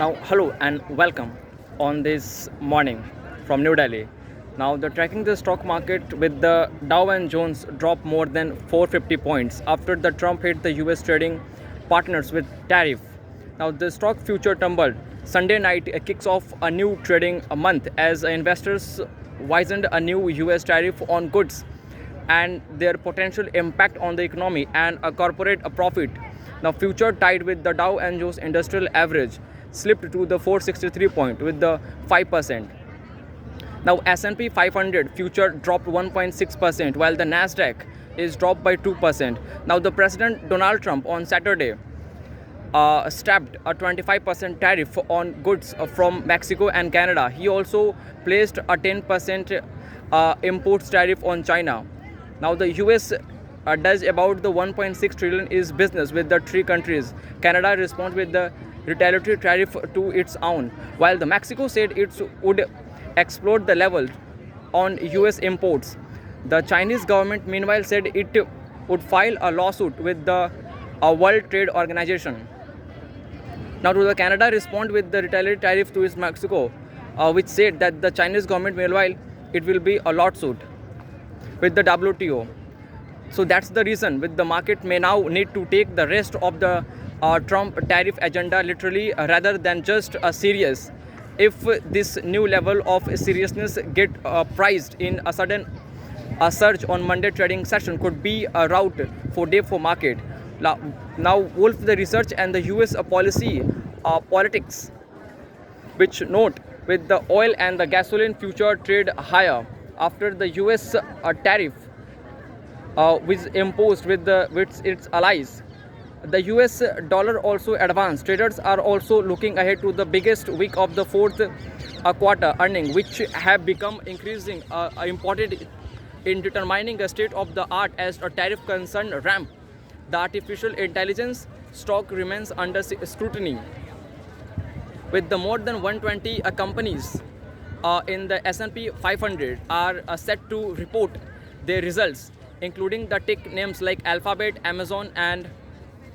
Now, hello and welcome on this morning from New Delhi. Now, the tracking the stock market with the Dow and Jones drop more than 450 points after the Trump hit the US trading partners with tariff. Now, the stock future tumbled. Sunday night kicks off a new trading month as investors wizened a new US tariff on goods and their potential impact on the economy and a corporate profit. Now, future tied with the Dow and Jones Industrial Average slipped to the 463 point with the 5%. Now, S&P 500 future dropped 1.6% while the Nasdaq is dropped by 2%. Now, the President Donald Trump on Saturday stabbed a 25% tariff on goods from Mexico and Canada. He also placed a 10% imports tariff on China. Now, the US does about the 1.6 trillion is business with the three countries. Canada responds with the retaliatory tariff to its own, while the Mexico said it would explore the level on US imports. The Chinese government meanwhile said it would file a lawsuit with the World Trade Organization. Now, to the Canada respond with the retaliatory tariff to its Mexico, which said that the Chinese government meanwhile it will be a lawsuit with the WTO. So that's the reason with the market may now need to take the rest of the Trump tariff agenda literally rather than just serious. If this new level of seriousness get priced in a sudden surge on Monday trading session could be a route for day for market. Now, Wolf the research and the US policy politics, which note with the oil and the gasoline future trade higher after the US tariff was imposed with its allies. The US dollar also advanced. Traders are also looking ahead to the biggest week of the fourth quarter earning, which have become increasing important in determining the state of the art as a tariff concern ramp. The artificial intelligence stock remains under scrutiny, with the more than 120 companies in the S&P 500 are set to report their results, including the tech names like Alphabet, Amazon, and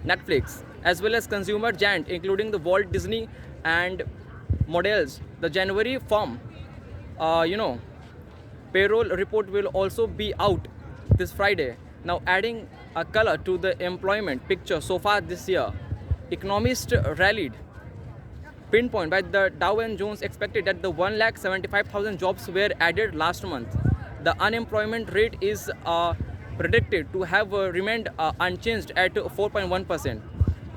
Netflix, as well as consumer giant including the Walt Disney and models. The January firm, payroll report will also be out this Friday. Now, adding a color to the employment picture so far this year, economists rallied. Pinpoint by the Dow and Jones expected that the 175,000 jobs were added last month. The unemployment rate is predicted to have remained unchanged at 4.1%.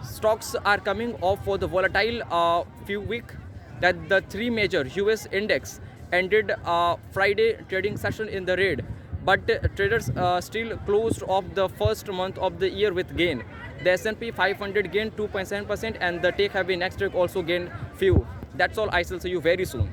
Stocks are coming off for the volatile few weeks that the three major US index ended Friday trading session in the red, but traders still closed off the first month of the year with gain. The S&P 500 gained 2.7% and the tech heavy Nasdaq also gained few. That's all. I shall see you very soon.